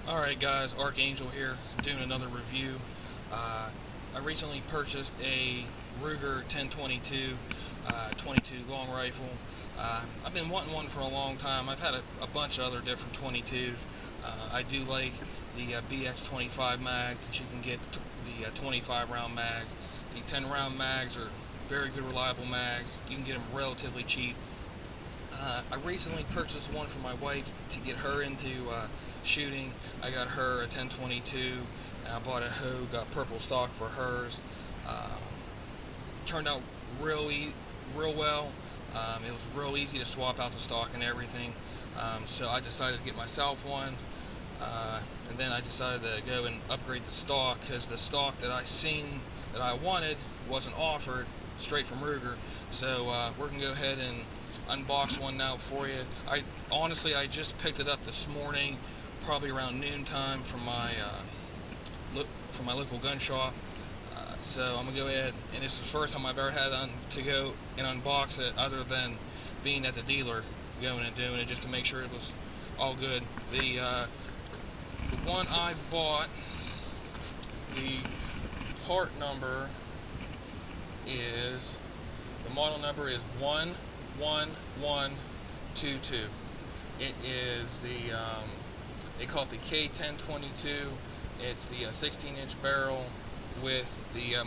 Alright guys, Archangel here, doing another review. I recently purchased a Ruger 1022 22 long rifle. I've been wanting one for a long time. I've had a bunch of other different 22s. I do like the BX25 mags that you can get, the 25 round mags. The 10 round mags are very good, reliable mags. You can get them relatively cheap. I recently purchased one for my wife to get her into shooting. I got her a 1022, and I bought a Hogue purple stock for hers. Turned out real well. It was real easy to swap out the stock and everything. So I decided to get myself one, and then I decided to go and upgrade the stock because the stock that I seen that I wanted wasn't offered straight from Ruger. So we're gonna go ahead and unbox one now for you. I just picked it up this morning, probably around noontime from my local gun shop. So I'm gonna go ahead, and this is the first time I've ever had to go and unbox it, other than being at the dealer, going and doing it just to make sure it was all good. The one I bought, the model number is 11122. It is the they call it the K1022. It's the 16-inch barrel with the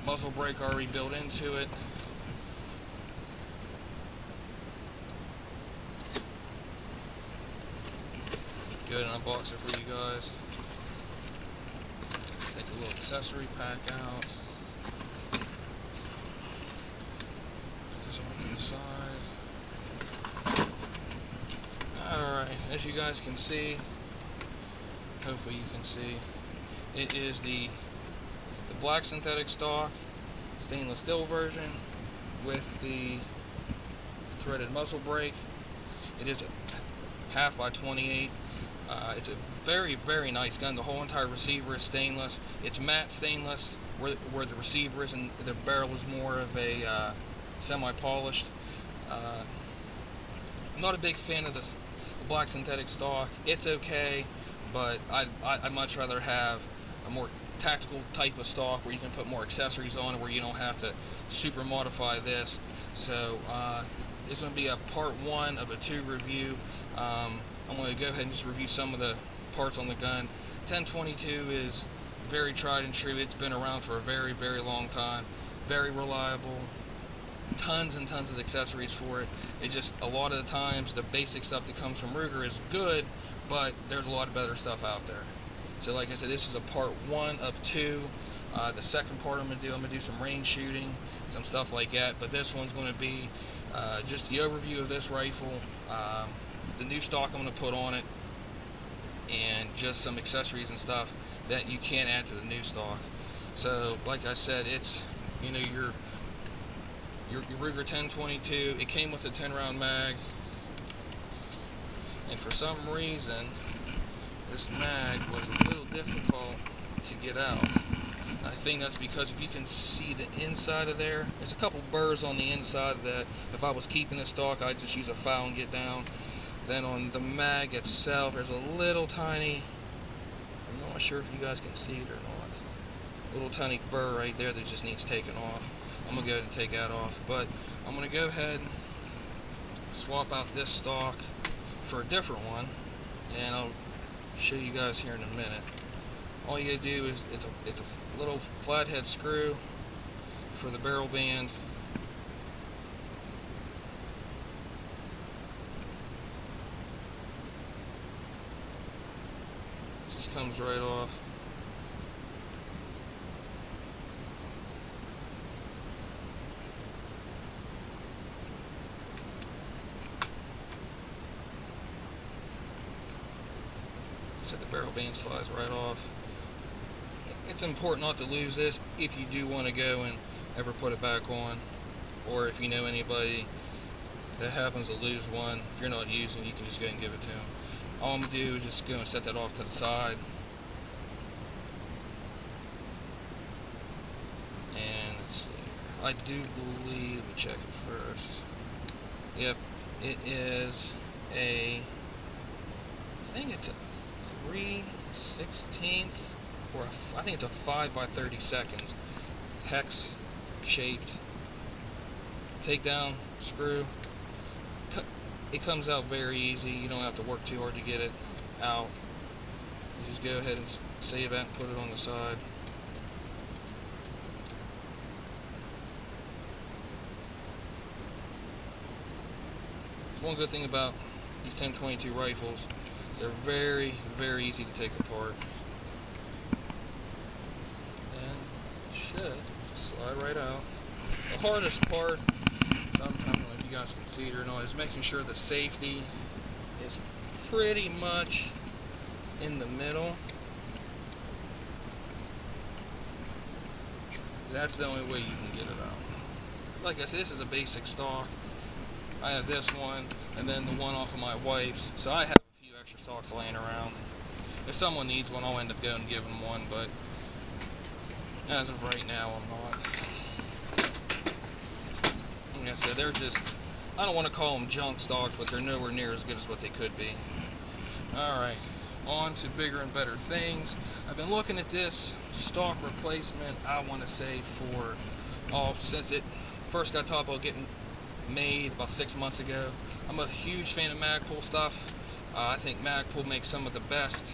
muzzle brake already built into it. Go ahead and unbox it for you guys. Take the little accessory pack out. To the side. Alright, as you guys can see, hopefully you can see, it is the black synthetic stock stainless steel version with the threaded muzzle brake. It is a 1/2 x 28. It's a very, very nice gun. The whole entire receiver is stainless. It's matte stainless where the receiver is, and the barrel is more of a semi-polished. I'm not a big fan of the black synthetic stock. It's okay, but I'd much rather have a more tactical type of stock where you can put more accessories on it, where you don't have to super modify this. So this is going to be a part 1 of a 2 review. I'm going to go ahead and just review some of the parts on the gun. 1022 is very tried and true. It's been around for a very, very long time. Very reliable. Tons and tons of accessories for it. It's just a lot of the times the basic stuff that comes from Ruger is good, but there's a lot of better stuff out there. So like I said, this is a part 1 of 2. The second part I'm going to do some range shooting, some stuff like that. But this one's going to be just the overview of this rifle, the new stock I'm going to put on it, and just some accessories and stuff that you can't add to the new stock. So like I said, it's, you know, your Ruger 1022. It came with a 10 round mag, and for some reason this mag was a little difficult to get out. I think that's because if you can see the inside of there, there's a couple burrs on the inside that if I was keeping the stock, I'd just use a file and get down. Then on the mag itself, there's a little tiny, I'm not sure if you guys can see it or not, little tiny burr right there that just needs taken off. I'm going to go ahead and take that off, but I'm going to go ahead and swap out this stock for a different one, and I'll show you guys here in a minute. All you gotta do is it's a little flathead screw for the barrel band. It just comes right off. So the barrel band slides right off. It's important not to lose this if you do want to go and ever put it back on, or if you know anybody that happens to lose one. If you're not using, you can just go and give it to them. All I'm going to do is just go and set that off to the side, and let's see, I do believe, let me check it first. Yep, it is a think it's a 3/16 or I think it's a 5 by 30 seconds hex shaped takedown screw. It comes out very easy. You don't have to work too hard to get it out. You just go ahead and save that and put it on the side. One good thing about these 10-22 rifles is they're very, very easy to take apart. And it should just slide right out. The hardest part, sometimes I don't know if you guys can see it or not, is making sure the safety is pretty much in the middle. That's the only way you can get it out. Like I said, this is a basic stock. I have this one, and then the one off of my wife's. So I have a few extra stocks laying around. If someone needs one, I'll end up going and giving them one, but as of right now, I'm not. Like I said, they're just, I don't want to call them junk stocks, but they're nowhere near as good as what they could be. Alright, on to bigger and better things. I've been looking at this stock replacement, I want to say for, since it first got talked about getting made about 6 months ago. I'm a huge fan of Magpul stuff. I think Magpul makes some of the best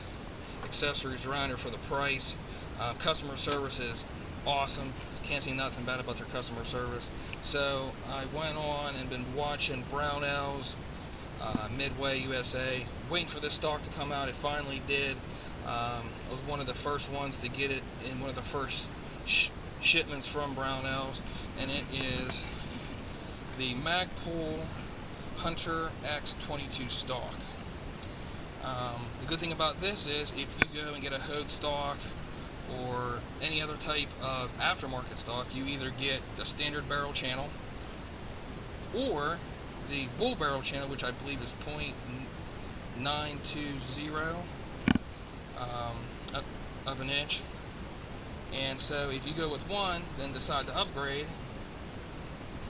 accessories around here for the price. Customer service is awesome. Can't say nothing bad about their customer service. So I went on and been watching Brownells, Midway USA, waiting for this stock to come out. It finally did. I was one of the first ones to get it in one of the first shipments from Brownells, and it is the Magpul Hunter X22 stock. The good thing about this is if you go and get a Hogue stock or any other type of aftermarket stock, you either get the standard barrel channel or the bull barrel channel, which I believe is .920 of an inch. And so if you go with one, then decide to upgrade,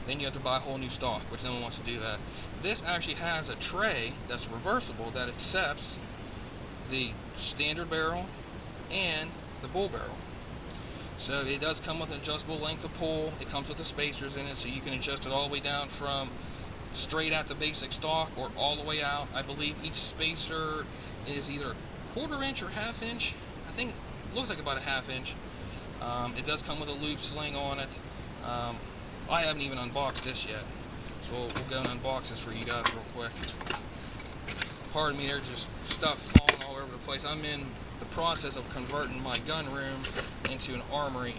then you have to buy a whole new stock, which no one wants to do that. This actually has a tray that's reversible that accepts the standard barrel and the bull barrel. So it does come with an adjustable length of pull. It comes with the spacers in it, so you can adjust it all the way down from straight at the basic stock or all the way out. I believe each spacer is either a 1/4 inch or 1/2 inch. I think it looks like about a 1/2 inch. It does come with a loop sling on it. I haven't even unboxed this yet, so we'll go and unbox this for you guys real quick. Pardon me, there's just stuff falling all over the place. I'm in the process of converting my gun room into an armory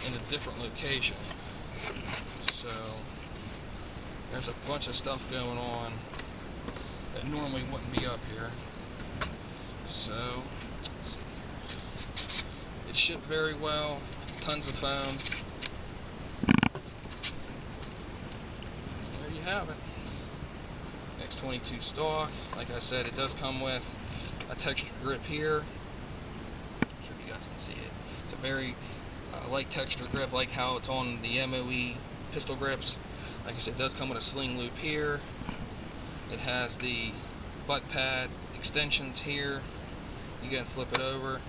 in a different location. So there's a bunch of stuff going on that normally wouldn't be up here. So let's see. It shipped very well, tons of foam. Have it. X22 stock. Like I said, it does come with a textured grip here. I'm sure you guys can see it. It's a very light textured grip, like how it's on the MOE pistol grips. Like I said, it does come with a sling loop here. It has the butt pad extensions here. You can flip it over.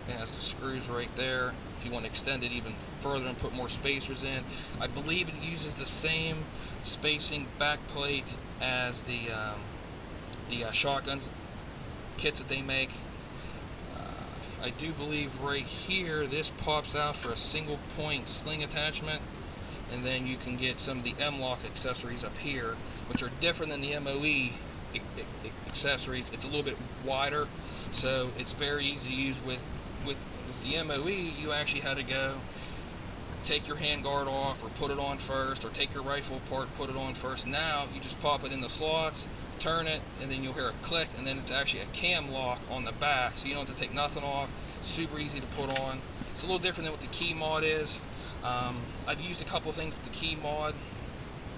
It has the screws right there. If you want to extend it even further and put more spacers in, I believe it uses the same spacing back plate as the shotguns kits that they make. I do believe right here this pops out for a single point sling attachment, and then you can get some of the M-LOK accessories up here, which are different than the MOE accessories. It's a little bit wider, so it's very easy to use. With the MOE, you actually had to go take your handguard off or put it on first, or take your rifle apart, put it on first. Now you just pop it in the slots, turn it, and then you'll hear a click, and then it's actually a cam lock on the back, so you don't have to take nothing off. Super easy to put on. It's a little different than what the key mod is. I've used a couple things with the key mod.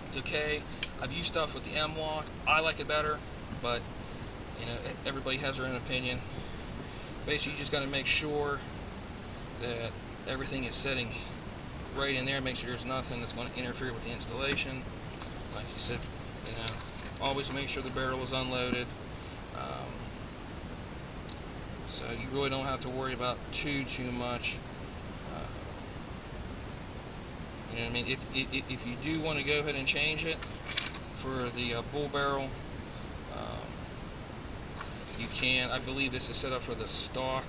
It's okay. I've used stuff with the M-LOK. I like it better, but you know, everybody has their own opinion. Basically, you just got to make sure that everything is setting right in there. Make sure there's nothing that's going to interfere with the installation. Like you said, you know, always make sure the barrel is unloaded. So you really don't have to worry about too much. You know what I mean? If you do want to go ahead and change it for the bull barrel, you can. I believe this is set up for the stock,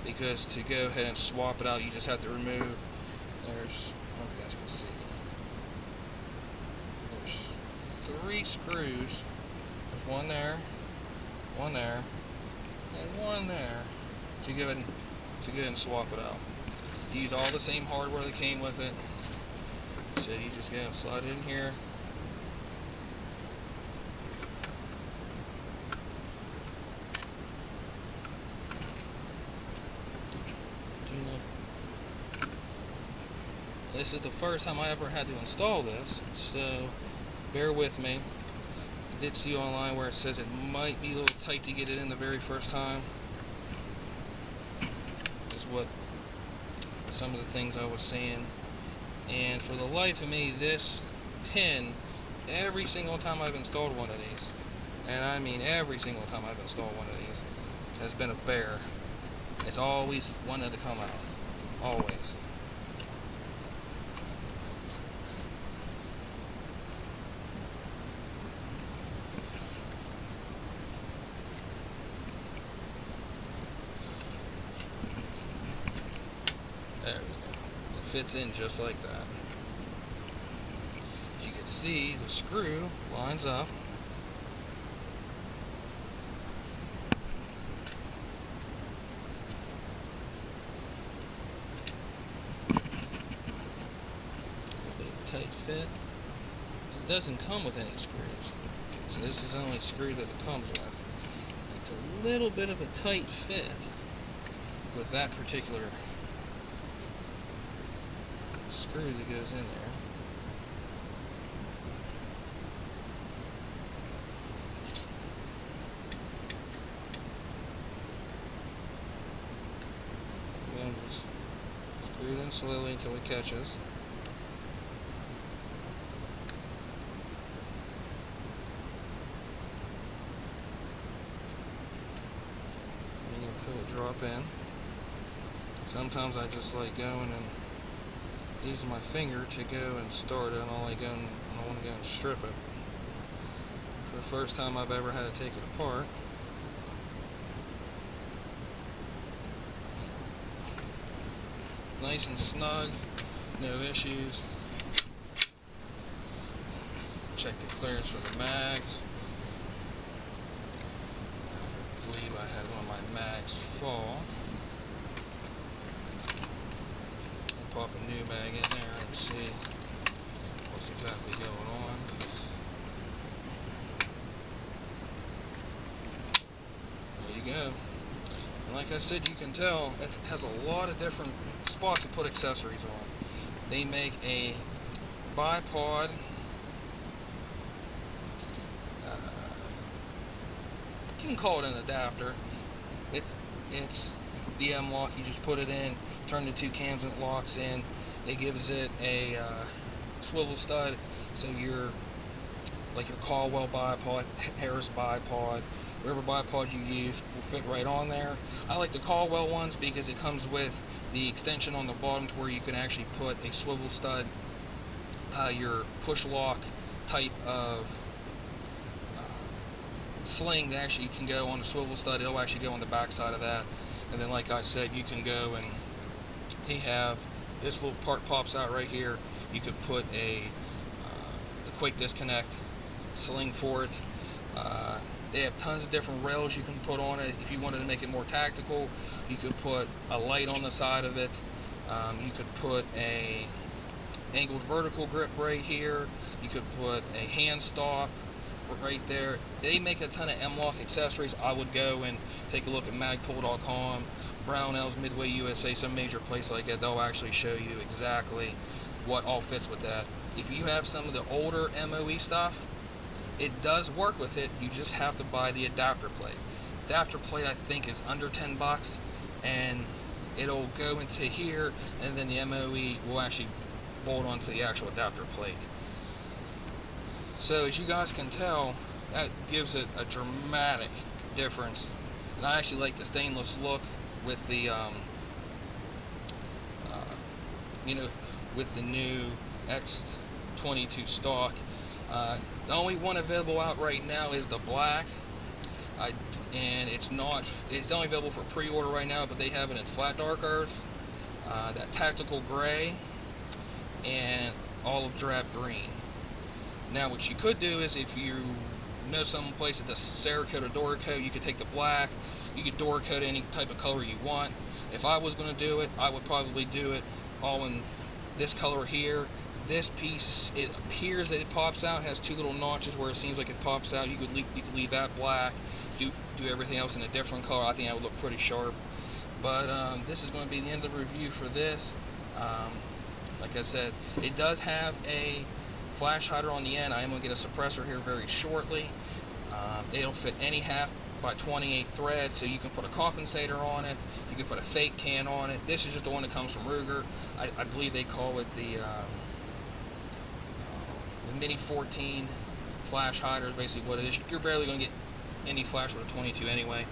because to go ahead and swap it out, you just have to remove. There's, I hope you guys can see. There's 3 screws. There's one there, and one there to go ahead and swap it out. Use all the same hardware that came with it. So you just go and slide it in here. This is the first time I ever had to install this, so bear with me. I did see online where it says it might be a little tight to get it in the very first time. Is what some of the things I was seeing. And for the life of me, this pin, every single time I've installed one of these, and I mean every single time I've installed one of these, has been a bear. It's always wanted to come out. Always. There we go. It fits in just like that. As you can see, the screw lines up. Tight fit. It doesn't come with any screws, so this is the only screw that it comes with. It's a little bit of a tight fit with that particular screw that goes in there. Again, just screw it in slowly until it catches. Feel it drop in. Sometimes I just like going and using my finger to go and start it, and I want to go and strip it. For the first time I've ever had to take it apart. Nice and snug, no issues. Check the clearance for the mag. I believe I had one of my mags fall. I'll pop a new mag in there and see what's exactly going on. There you go. And like I said, you can tell it has a lot of different spots to put accessories on. They make a bipod. You can call it an adapter. It's the M-LOK. You just put it in, turn the 2 cams, and it locks in. It gives it a swivel stud, so your Caldwell bipod, Harris bipod, whatever bipod you use will fit right on there. I like the Caldwell ones because it comes with the extension on the bottom to where you can actually put a swivel stud, your push lock type of sling that actually can go on the swivel stud. It'll actually go on the back side of that, and then like I said, you can go and they have this little part pops out right here. You could put a quick disconnect sling for it. They have tons of different rails you can put on it. If you wanted to make it more tactical, you could put a light on the side of it. You could put a angled vertical grip right here. You could put a hand stop right there. They make a ton of M-LOK accessories. I would go and take a look at Magpul.com, Brownells, Midway USA, some major place like that. They'll actually show you exactly what all fits with that. If you have some of the older MOE stuff, it does work with it. You just have to buy the adapter plate. Adapter plate, I think, is under 10 bucks, and it'll go into here, and then the MOE will actually bolt onto the actual adapter plate. So as you guys can tell, that gives it a dramatic difference. And I actually like the stainless look with the you know, with the new X22 stock. The only one available out right now is the black. And it's only available for pre-order right now, but they have it in flat dark earth, that tactical gray, and olive drab green. Now what you could do is, if you know some place that does Cerakote or Duracoat, you could take the black, you could Duracoat any type of color you want. If I was going to do it, I would probably do it all in this color here. This piece, it appears that it pops out, has two little notches where it seems like it pops out. You could leave that black, do everything else in a different color. I think that would look pretty sharp. But this is going to be the end of the review for this. Like I said, it does have a flash hider on the end. I am going to get a suppressor here very shortly. It'll fit any 1/2x28 thread, so you can put a compensator on it, you can put a fake can on it. This is just the one that comes from Ruger. I believe they call it the Mini 14 flash hider is basically what it is. You're barely going to get any flash with a 22 anyway,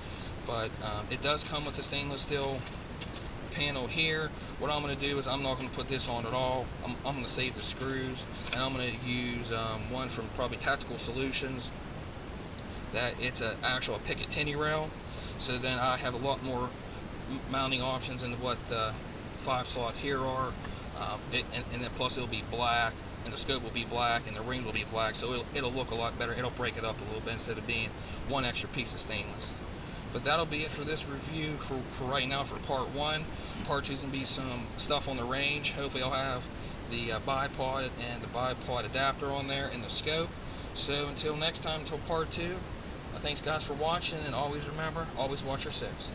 but it does come with the stainless steel panel here. What I'm going to do is, I'm not going to put this on at all. I'm going to save the screws, and I'm going to use one from probably Tactical Solutions. That it's an actual Picatinny rail, so then I have a lot more mounting options than what the 5 slots here are, and then plus it'll be black, and the scope will be black, and the rings will be black, so it'll look a lot better. It'll break it up a little bit instead of being one extra piece of stainless. But that'll be it for this review for right now, for part 1. Part 2 is going to be some stuff on the range. Hopefully I'll have the bipod and the bipod adapter on there, and the scope. So until next time, until part 2, thanks guys for watching, and always remember, always watch your 6.